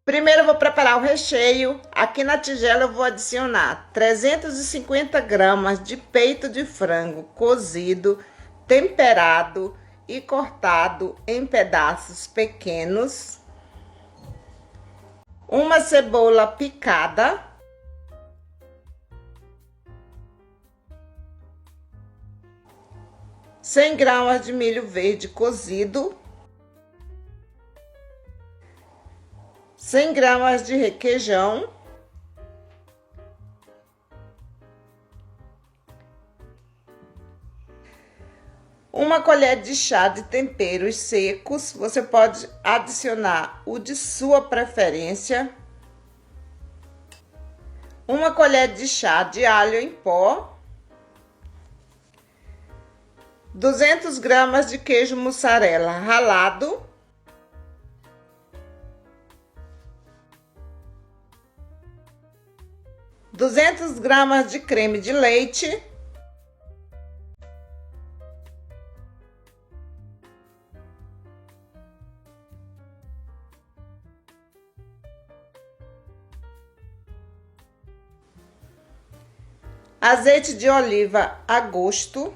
Primeiro eu vou preparar o recheio. Aqui na tigela eu vou adicionar 350 gramas de peito de frango cozido, temperado e cortado em pedaços pequenos. Uma cebola picada. Cem gramas de milho verde cozido. 100 gramas de requeijão, uma colher de chá de temperos secos, você pode adicionar o de sua preferência, uma colher de chá de alho em pó, 200 gramas de queijo mussarela ralado, 200 gramas de creme de leite, azeite de oliva a gosto,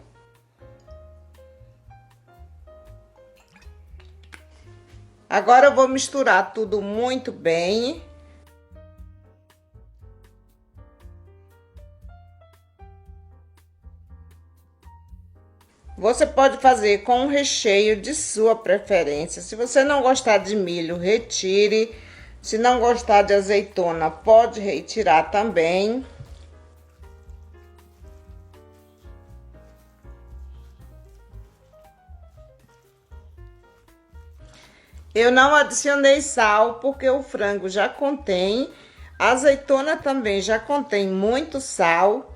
agora eu vou misturar tudo muito bem. Você pode fazer com um recheio de sua preferência. Se você não gostar de milho, retire. Se não gostar de azeitona, pode retirar também. Eu não adicionei sal porque o frango já contém. A azeitona também já contém muito sal,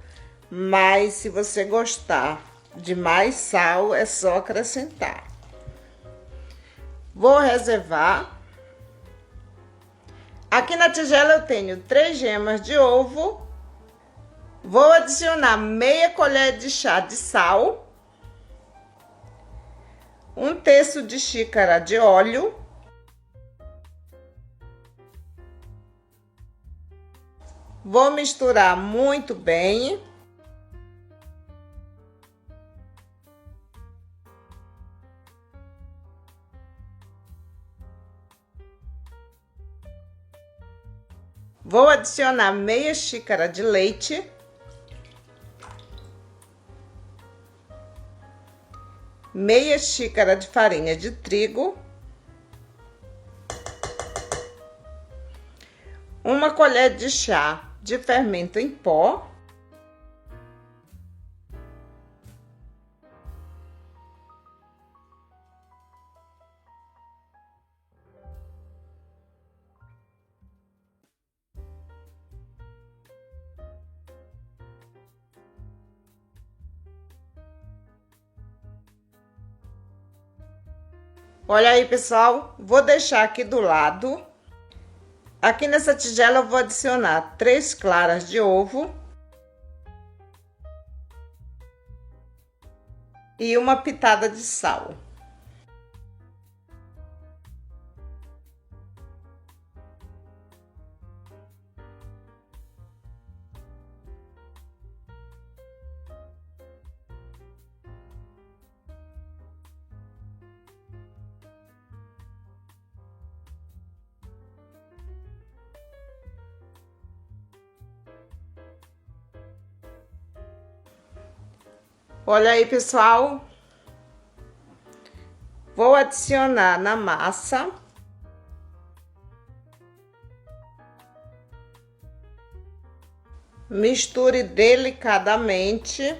mas se você gostar de mais sal, é só acrescentar. Vou reservar. Aqui na tigela eu tenho 3 gemas de ovo. Vou adicionar meia colher de chá de sal, 1/3 de xícara de óleo, vou misturar muito bem. Vou adicionar meia xícara de leite. Meia xícara de farinha de trigo. Uma colher de chá de fermento em pó. Olha aí, pessoal, vou deixar aqui do lado. Aqui nessa tigela eu vou adicionar 3 claras de ovo e uma pitada de sal. Olha aí, pessoal. Vou adicionar na massa. Misture delicadamente.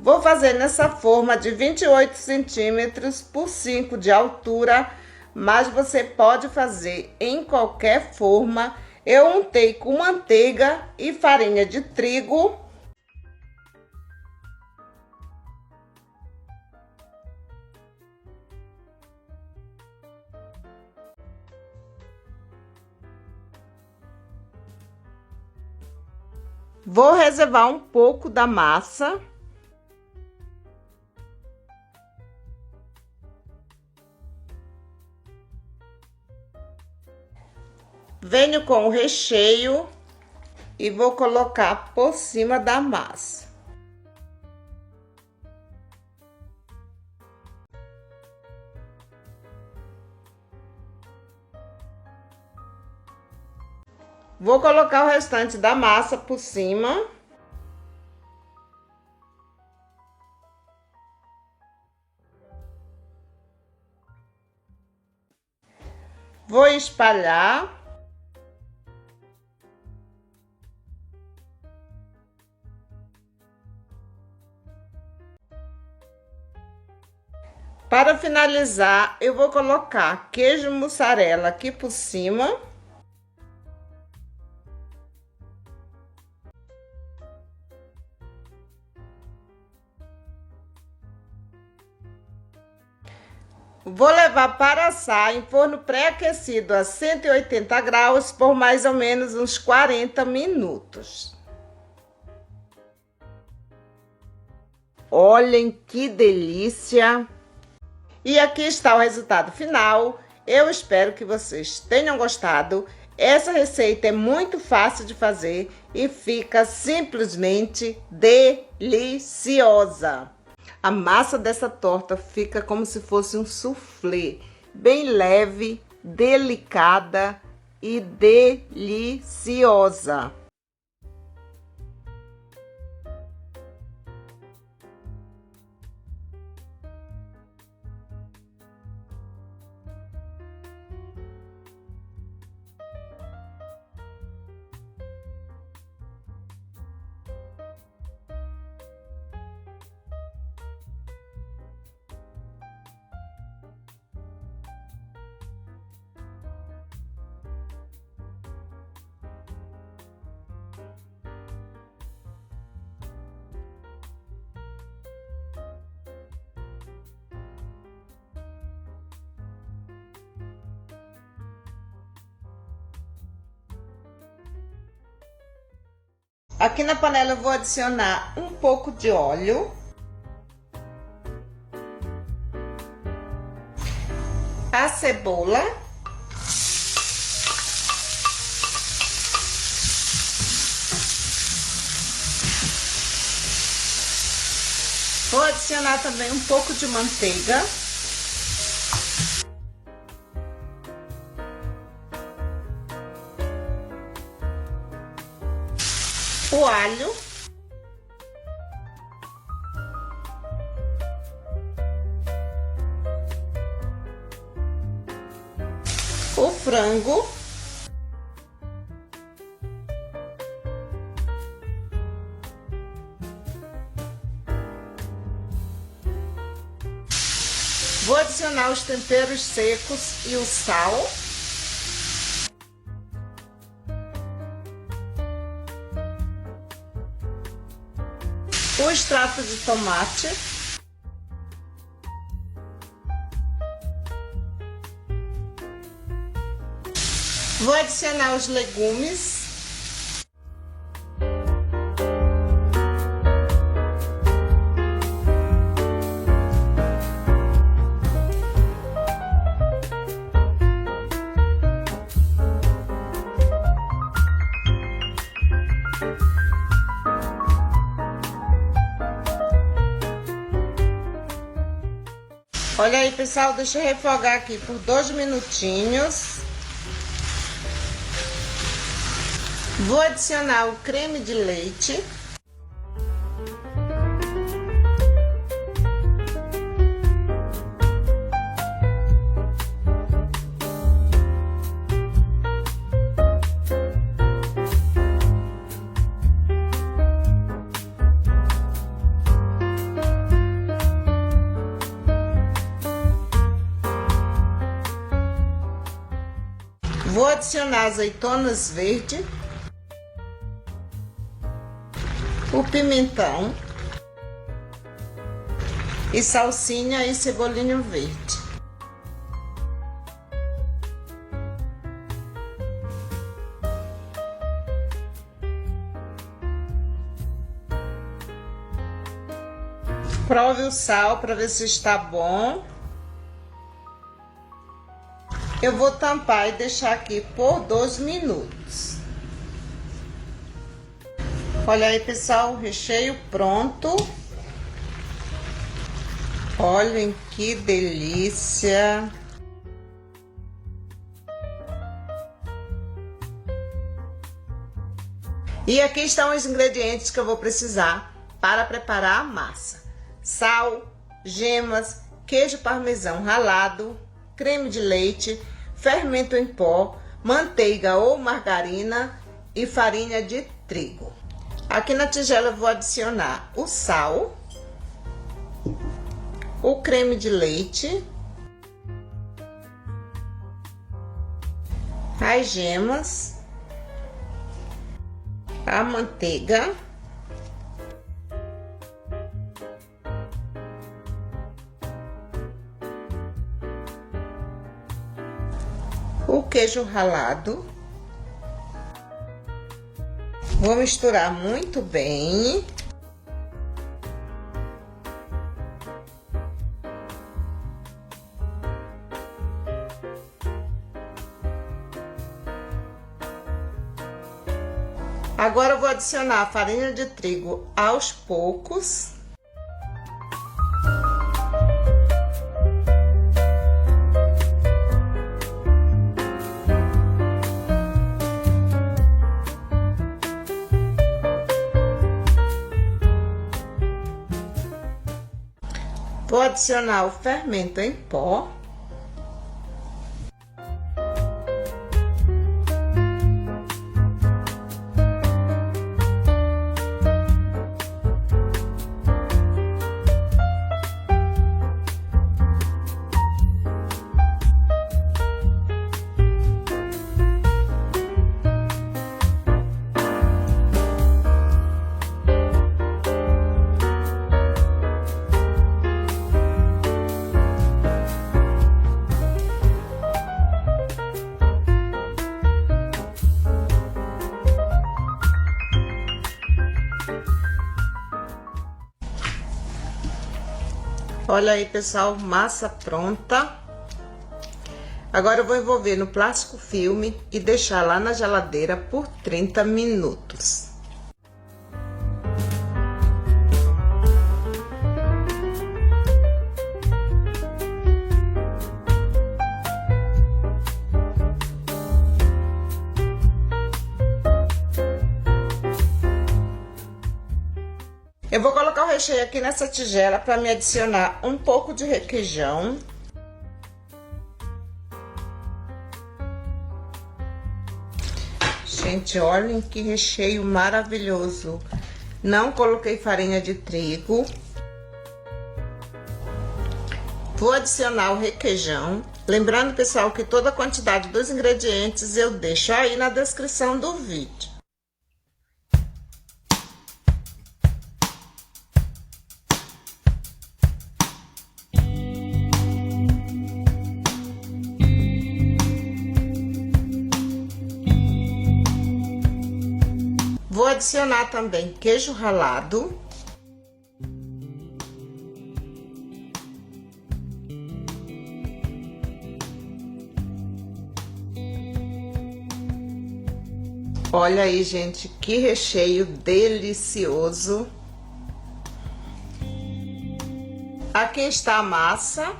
Vou fazer nessa forma de 28 centímetros por 5 de altura, mas você pode fazer em qualquer forma. Eu untei com manteiga e farinha de trigo. Vou reservar um pouco da massa. Venho com o recheio e vou colocar por cima da massa. Vou colocar o restante da massa por cima. Vou espalhar. Para finalizar, eu vou colocar queijo mussarela aqui por cima. Vou levar para assar em forno pré-aquecido a 180 graus por mais ou menos uns 40 minutos. Olhem que delícia! E aqui está o resultado final. Eu espero que vocês tenham gostado. Essa receita é muito fácil de fazer e fica simplesmente deliciosa. A massa dessa torta fica como se fosse um soufflé, bem leve, delicada e deliciosa. Aqui na panela eu vou adicionar um pouco de óleo. A cebola. Vou adicionar também um pouco de manteiga. O alho, o frango, vou adicionar os temperos secos e o sal. O extrato de tomate. Vou adicionar os legumes. Olha aí, pessoal, deixa eu refogar aqui por 2 minutinhos. Vou adicionar o creme de leite. adicionar azeitonas verdes, o pimentão e salsinha e cebolinho verde. Prove o sal para ver se está bom. Eu vou tampar e deixar aqui por 2 minutos. Olha aí, pessoal, o recheio pronto. Olhem que delícia! E aqui estão os ingredientes que eu vou precisar para preparar a massa: sal, gemas, queijo parmesão ralado, creme de leite, fermento em pó, manteiga ou margarina e farinha de trigo. Aqui na tigela eu vou adicionar o sal, o creme de leite, as gemas, a manteiga, o queijo ralado. Vou misturar muito bem. Agora eu vou adicionar a farinha de trigo aos poucos. Vou adicionar o fermento em pó. Olha aí, pessoal, massa pronta. Agora eu vou envolver no plástico filme e deixar lá na geladeira por 30 minutos. Eu vou colocar o recheio aqui nessa tigela para me adicionar um pouco de requeijão. Gente, olhem que recheio maravilhoso. Não coloquei farinha de trigo. Vou adicionar o requeijão. Lembrando, pessoal, que toda a quantidade dos ingredientes eu deixo aí na descrição do vídeo. Vou adicionar também queijo ralado. Olha aí, gente, que recheio delicioso. Aqui está a massa.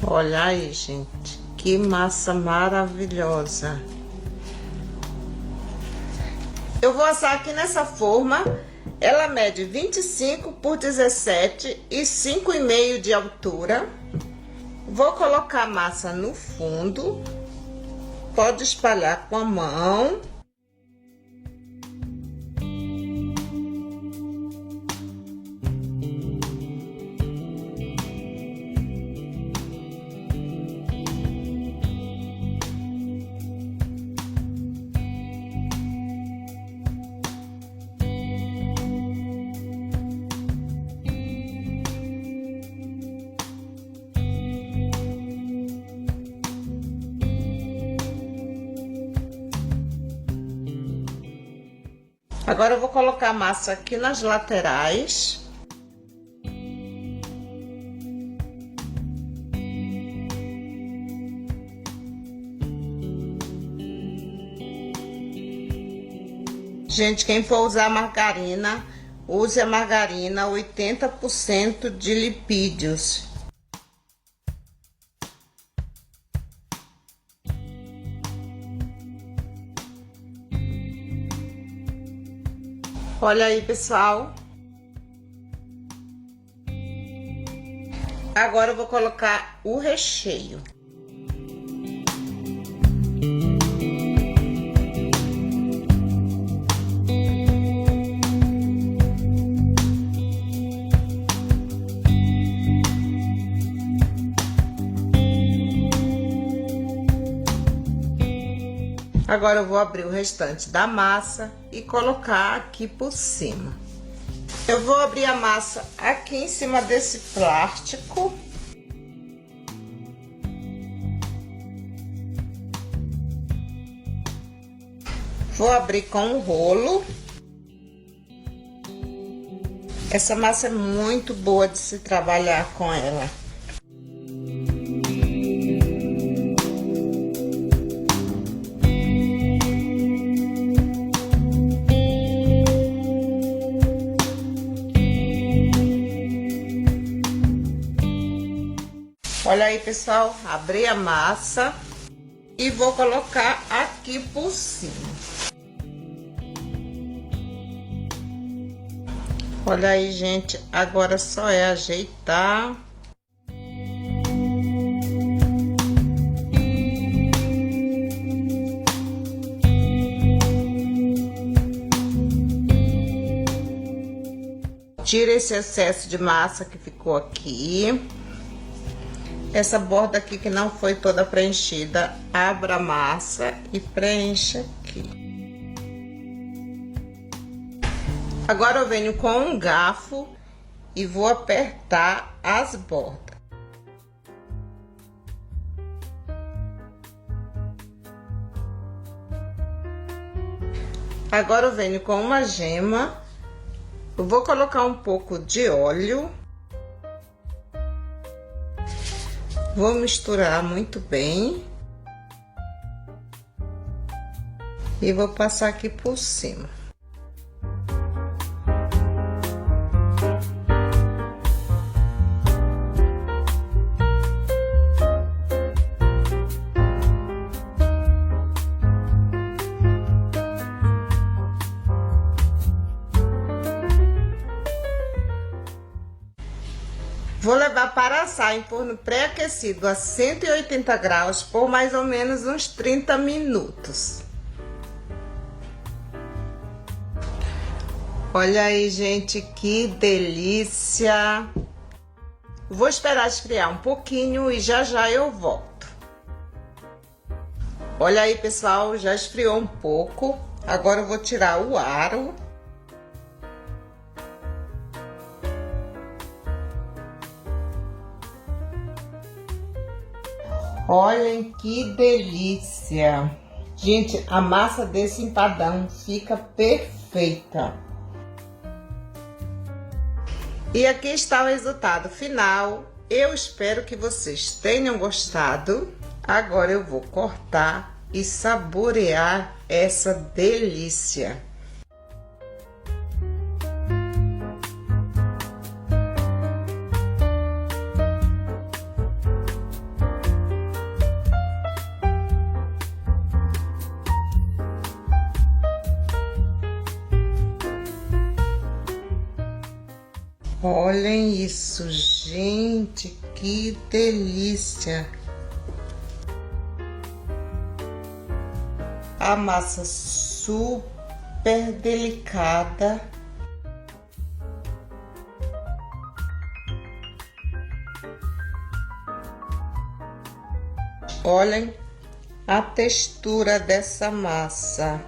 Olha aí, gente, que massa maravilhosa. Eu vou assar aqui nessa forma. Ela mede 25 por 17 e 5,5 de altura. Vou colocar a massa no fundo. pode espalhar com a mão. Agora eu vou colocar a massa aqui nas laterais. Gente, quem for usar margarina, use a margarina 80% de lipídios. Olha aí, pessoal. Agora eu vou colocar o recheio. Agora eu vou abrir o restante da massa e colocar aqui por cima. Eu vou abrir a massa aqui em cima desse plástico. Vou abrir com um rolo. Essa massa é muito boa de se trabalhar com ela. Olha aí, pessoal, abri a massa e vou colocar aqui por cima. Olha aí, gente, agora só é ajeitar. Tira esse excesso de massa que ficou aqui. Essa borda aqui que não foi toda preenchida, abra a massa e preencha aqui. Agora eu venho com um garfo e vou apertar as bordas. Agora eu venho com uma gema, eu vou colocar um pouco de óleo. Vou misturar muito bem e vou passar aqui por cima. Vou levar para assar em forno pré-aquecido a 180 graus por mais ou menos uns 30 minutos. Olha aí, gente, que delícia! Vou esperar esfriar um pouquinho e já já eu volto. Olha aí, pessoal, já esfriou um pouco. Agora eu vou tirar o aro. Olhem que delícia! Gente, a massa desse empadão fica perfeita. E aqui está o resultado final. Eu espero que vocês tenham gostado. Agora eu vou cortar e saborear essa delícia. Olhem isso, gente, que delícia! a massa super delicada. Olhem a textura dessa massa.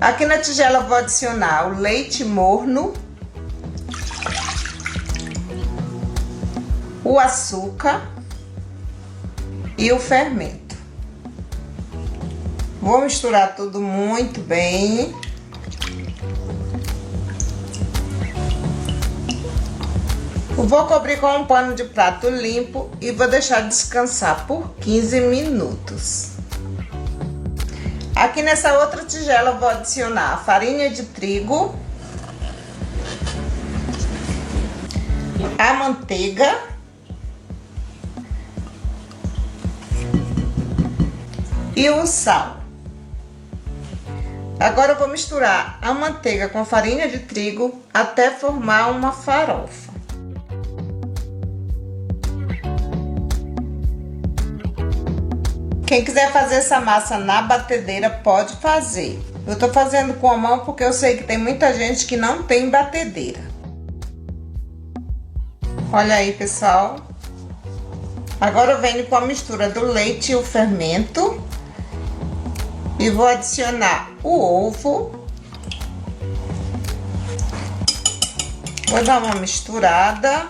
Aqui na tigela eu vou adicionar o leite morno, o açúcar e o fermento. Vou misturar tudo muito bem. Vou cobrir com um pano de prato limpo e vou deixar descansar por 15 minutos. Aqui nessa outra tigela eu vou adicionar a farinha de trigo, a manteiga e o sal. Agora eu vou misturar a manteiga com a farinha de trigo até formar uma farofa. Quem quiser fazer essa massa na batedeira pode fazer. Eu tô fazendo com a mão porque eu sei que tem muita gente que não tem batedeira. Olha aí, pessoal. Agora eu venho com a mistura do leite e o fermento. E vou adicionar o ovo. Vou dar uma misturada.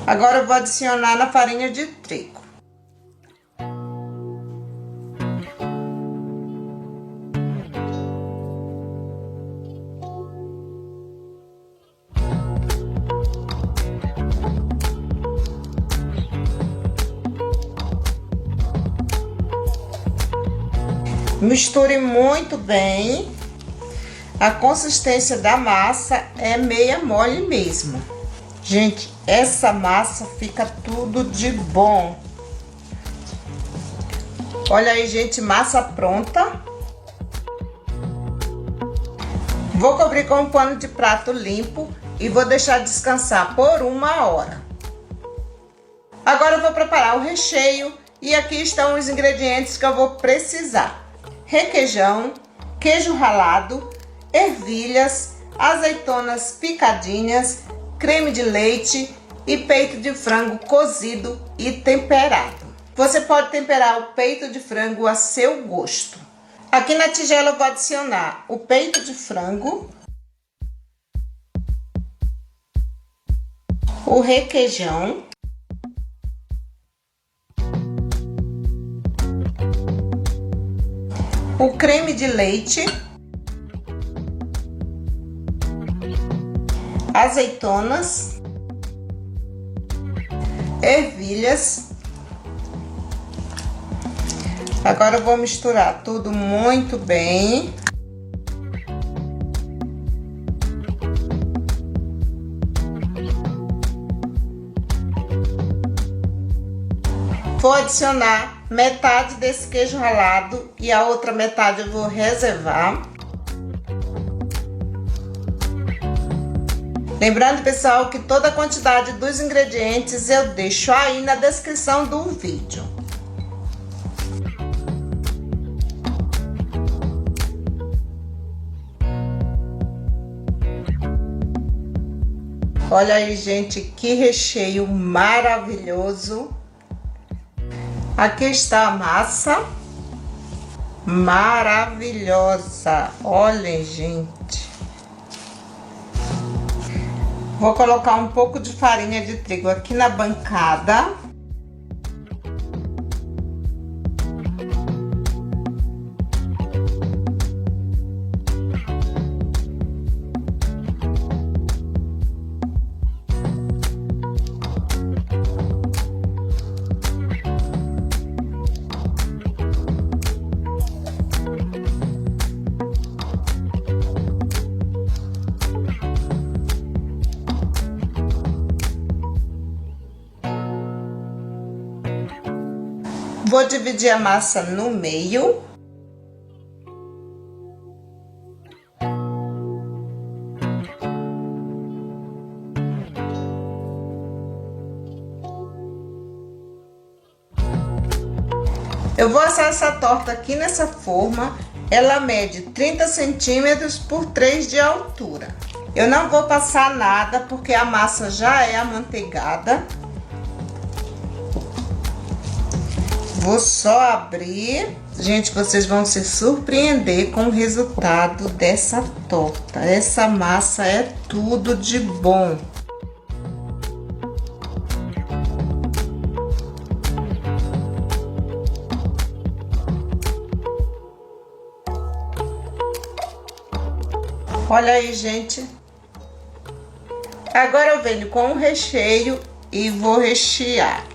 Agora eu vou adicionar na farinha de trigo. Misture muito bem. A consistência da massa é meia mole mesmo. Gente, essa massa fica tudo de bom. Olha aí, gente, massa pronta. Vou cobrir com um pano de prato limpo e vou deixar descansar por 1 hora. Agora eu vou preparar o recheio e aqui estão os ingredientes que eu vou precisar: requeijão, queijo ralado, ervilhas, azeitonas picadinhas, creme de leite e peito de frango cozido e temperado. Você pode temperar o peito de frango a seu gosto. Aqui na tigela eu vou adicionar o peito de frango, o requeijão, o creme de leite, azeitonas, ervilhas. Agora eu vou misturar tudo muito bem. Vou adicionar metade desse queijo ralado e a outra metade eu vou reservar. Lembrando, pessoal, que toda a quantidade dos ingredientes eu deixo aí na descrição do vídeo. Olha aí, gente, que recheio maravilhoso. Aqui está a massa. Maravilhosa. Olhem, gente. Vou colocar um pouco de farinha de trigo aqui na bancada. Vou dividir a massa no meio. Eu vou assar essa torta aqui nessa forma. Ela mede 30 centímetros por 3 de altura. Eu não vou passar nada porque a massa já é amanteigada. Vou só abrir. Gente, vocês vão se surpreender com o resultado dessa torta. Essa massa é tudo de bom. Olha aí, gente. Agora eu venho com o recheio e vou rechear.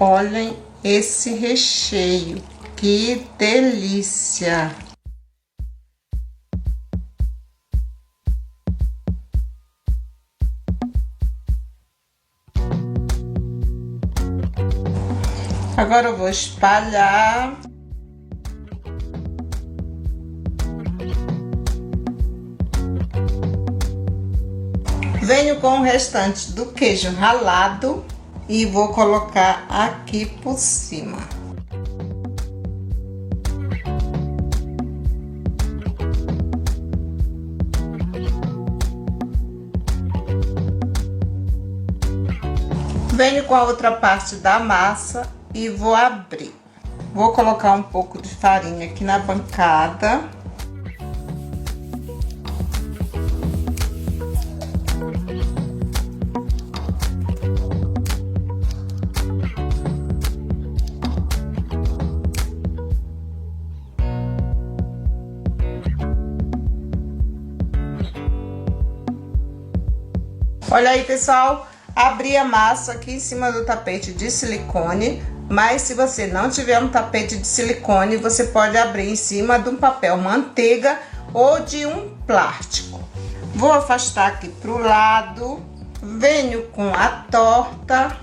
Olhem esse recheio, que delícia! Agora eu vou espalhar. Venho com o restante do queijo ralado e vou colocar aqui por cima. Venho com a outra parte da massa e vou abrir. Vou colocar um pouco de farinha aqui na bancada. Olha aí, pessoal, abri a massa aqui em cima do tapete de silicone, mas se você não tiver um tapete de silicone, você pode abrir em cima de um papel manteiga ou de um plástico. Vou afastar aqui pro lado, venho com a torta,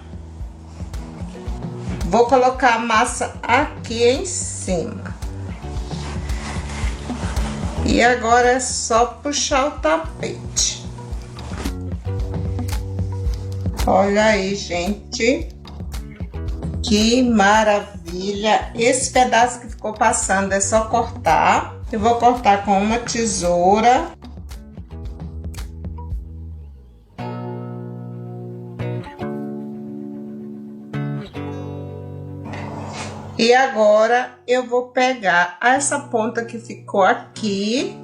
vou colocar a massa aqui em cima. E agora é só puxar o tapete. Olha aí, gente, que maravilha! Esse pedaço que ficou passando é só cortar. Eu vou cortar com uma tesoura. E agora eu vou pegar essa ponta que ficou aqui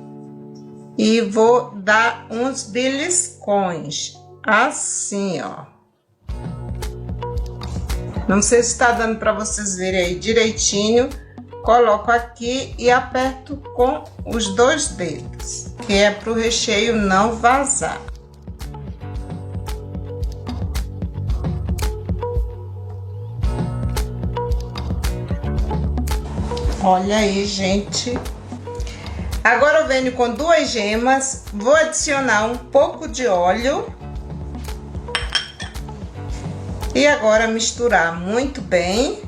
e vou dar uns beliscões, assim, ó. Não sei se está dando para vocês verem aí direitinho. Coloco aqui e aperto com os 2 dedos, que é para o recheio não vazar. Olha aí, gente. Agora eu venho com 2 gemas, vou adicionar um pouco de óleo. E agora misturar muito bem.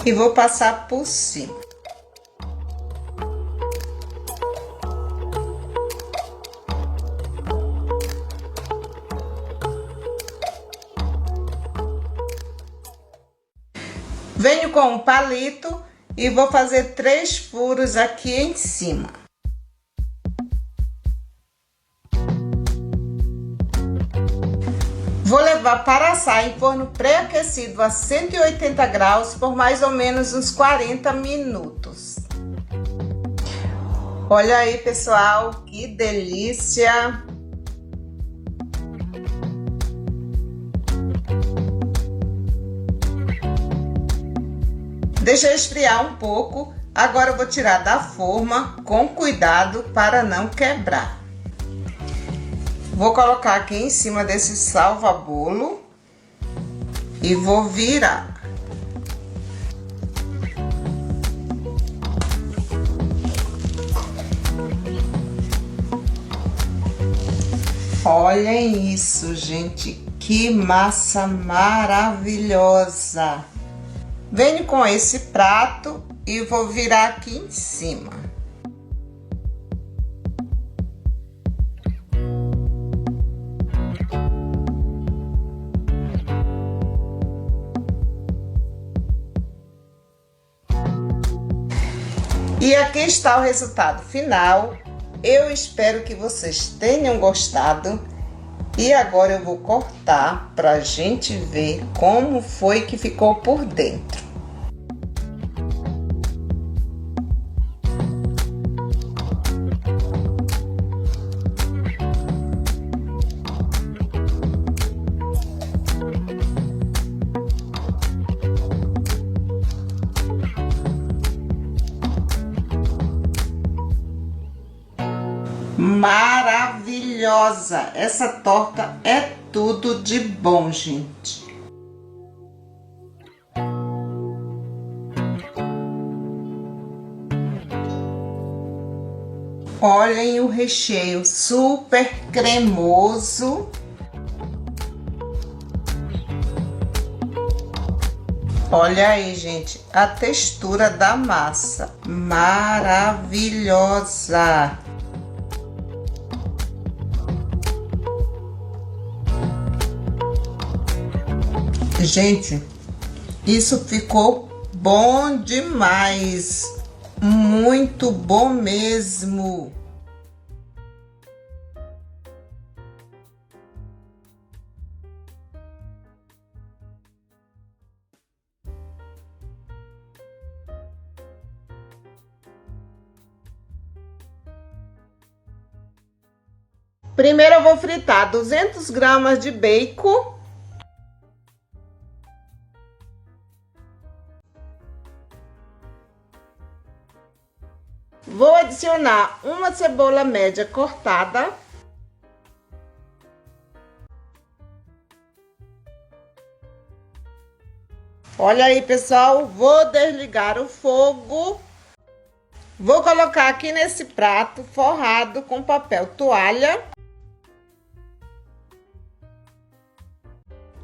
E vou passar por cima. Venho com um palito e vou fazer 3 furos aqui em cima. Vou levar para assar em forno pré-aquecido a 180 graus por mais ou menos uns 40 minutos. Olha aí, pessoal, que delícia! Deixa esfriar um pouco. Agora eu vou tirar da forma com cuidado para não quebrar. Vou colocar aqui em cima desse salva-bolo e vou virar. Olhem isso, gente, que massa maravilhosa! Venho com esse prato e vou virar aqui em cima. E aqui está o resultado final. Eu espero que vocês tenham gostado. E agora eu vou cortar para a gente ver como foi que ficou por dentro. Maravilhosa! Essa torta é tudo de bom, gente. Olhem o recheio super cremoso. Olha aí, gente, a textura da massa. Maravilhosa! Gente, isso ficou bom demais, muito bom mesmo. Primeiro eu vou fritar 200 gramas de bacon. Vou adicionar uma cebola média cortada. Olha aí, pessoal, vou desligar o fogo. Vou colocar aqui nesse prato forrado com papel toalha.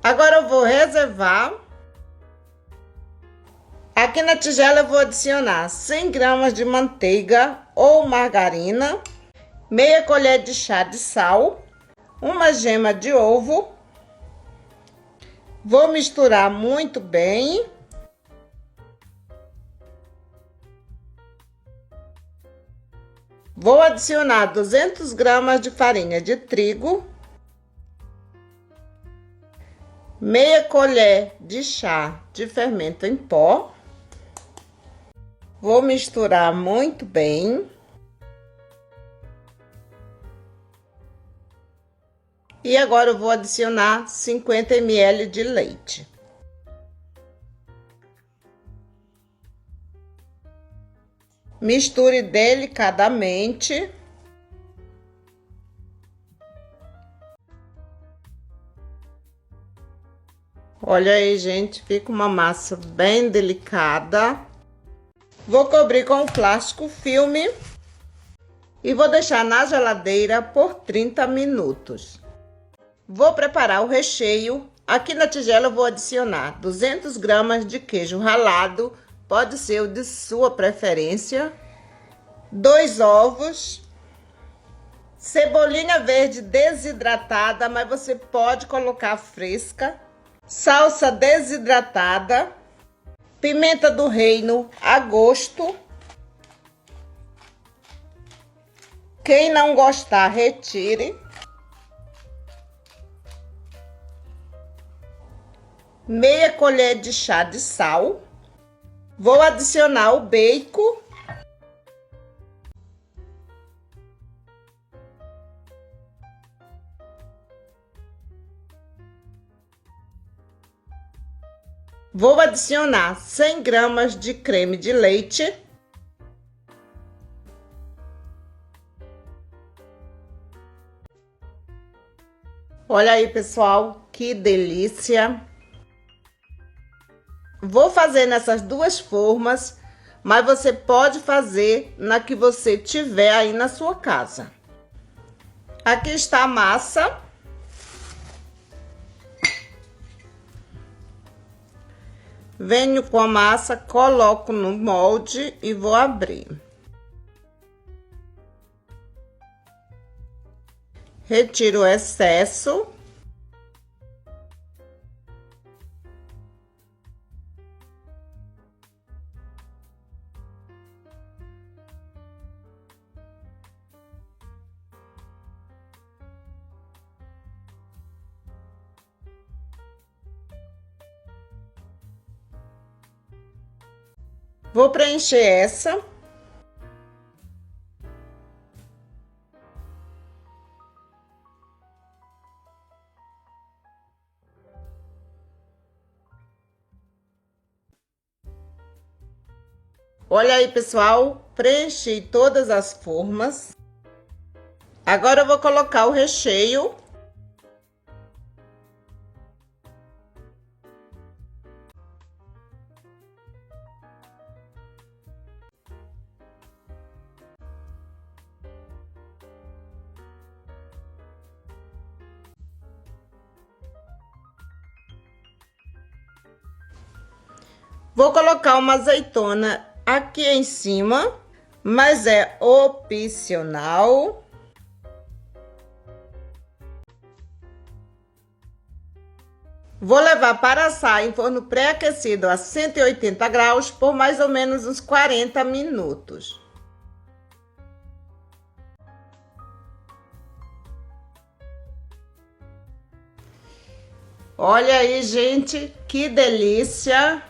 Agora eu vou reservar. Aqui na tigela eu vou adicionar 100 gramas de manteiga ou margarina, meia colher de chá de sal, uma gema de ovo. Vou misturar muito bem. Vou adicionar 200 gramas de farinha de trigo, meia colher de chá de fermento em pó. Vou misturar muito bem. E agora eu vou adicionar 50 ml de leite. Misture delicadamente. Olha aí, gente, fica uma massa bem delicada. Vou cobrir com plástico filme e vou deixar na geladeira por 30 minutos. Vou preparar o recheio. Aqui na tigela eu vou adicionar 200 gramas de queijo ralado, pode ser o de sua preferência, 2 ovos, cebolinha verde desidratada, mas você pode colocar fresca, salsa desidratada, pimenta do reino a gosto. Quem não gostar, retire. Meia colher de chá de sal. Vou adicionar o bacon. Vou adicionar 100 gramas de creme de leite. Olha aí, pessoal, que delícia! Vou fazer nessas duas formas, mas você pode fazer na que você tiver aí na sua casa. Aqui está a massa. Venho com a massa, coloco no molde e vou abrir. Retiro o excesso. Vou preencher essa. Olha aí, pessoal, preenchi todas as formas. Agora eu vou colocar o recheio. Vou colocar uma azeitona aqui em cima, mas é opcional. Vou levar para assar em forno pré-aquecido a 180 graus por mais ou menos uns 40 minutos. Olha aí, gente, que delícia!